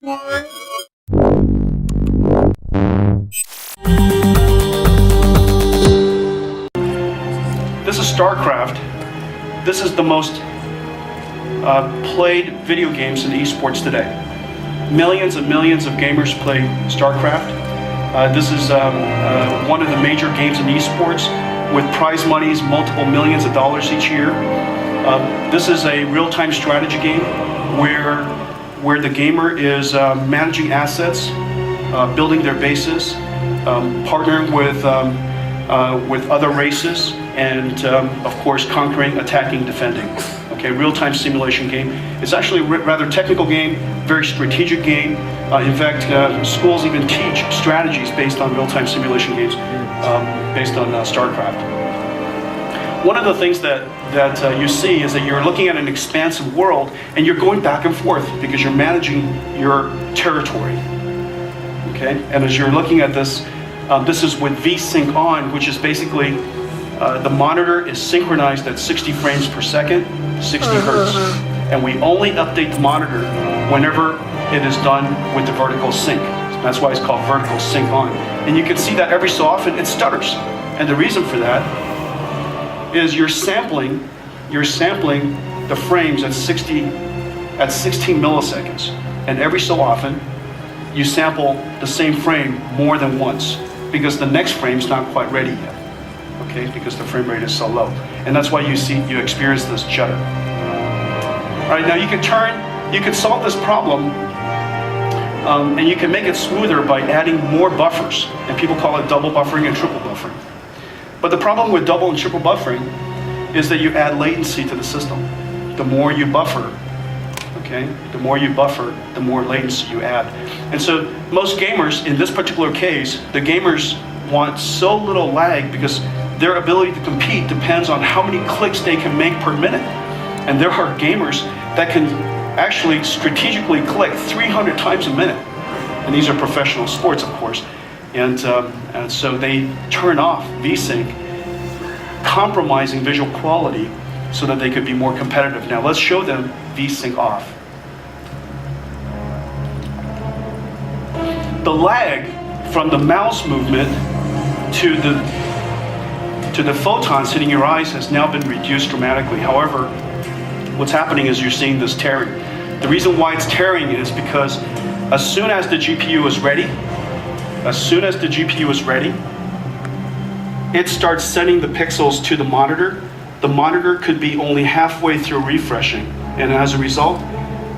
This is Starcraft. This is the most played video games in esports today. Millions and millions of gamers play Starcraft. This is one of the major games in esports with prize monies, multiple millions of dollars each year. This is a real-time strategy game where the gamer is managing assets, building their bases, partnering with other races, and of course conquering, attacking, defending. Okay, real-time simulation game. It's actually a rather technical game, very strategic game. In fact, schools even teach strategies based on real-time simulation games, based on StarCraft. One of the things that you see is that you're looking at an expansive world and you're going back and forth because you're managing your territory. Okay, and as you're looking at this, this is with VSync on, which is basically the monitor is synchronized at 60 frames per second, 60 hertz. And we only update the monitor whenever it is done with the vertical sync. That's why it's called vertical sync on. And you can see that every so often it stutters. And the reason for that is you're sampling the frames at 16 milliseconds. And every so often you sample the same frame more than once because the next frame's not quite ready yet. Okay, because the frame rate is so low. And that's why you experience this judder. All right, now you can solve this problem and you can make it smoother by adding more buffers. And people call it double buffering and triple buffering. But the problem with double and triple buffering is that you add latency to the system. The more you buffer, okay, the more you buffer, the more latency you add. And so most gamers, in this particular case, the gamers want so little lag because their ability to compete depends on how many clicks they can make per minute. And there are gamers that can actually strategically click 300 times a minute. And these are professional sports, of course. And so they turn off VSync, compromising visual quality so that they could be more competitive. Now let's show them VSync off. The lag from the mouse movement to the photons hitting your eyes has now been reduced dramatically. However, what's happening is you're seeing this tearing. The reason why it's tearing is because as soon as the GPU is ready, it starts sending the pixels to the monitor. The monitor could be only halfway through refreshing, and as a result,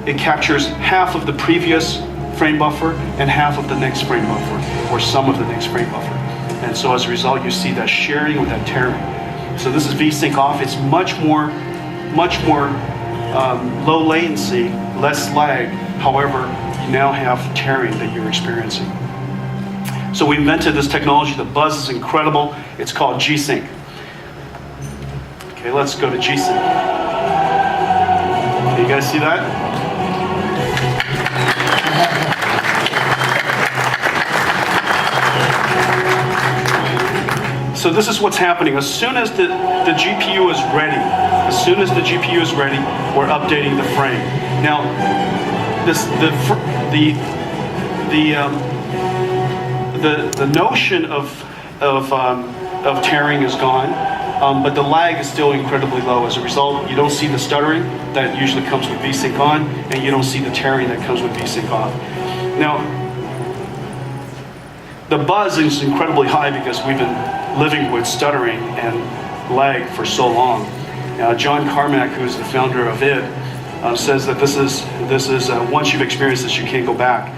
it captures half of the previous frame buffer and half of the next frame buffer, or some of the next frame buffer. And so as a result, you see that shearing or that tearing. So this is VSync off. It's much more low latency, less lag. However, you now have tearing that you're experiencing. So we invented this technology. The buzz is incredible. It's called G-Sync. Okay, let's go to G-Sync. Okay, you guys see that? So this is what's happening. As soon as the GPU is ready, we're updating the frame. Now, the notion of tearing is gone, but the lag is still incredibly low. As a result, you don't see the stuttering that usually comes with VSync on, and you don't see the tearing that comes with VSync off. Now, the buzz is incredibly high because we've been living with stuttering and lag for so long. John Carmack, who's the founder of id, says that this is once you've experienced this, you can't go back.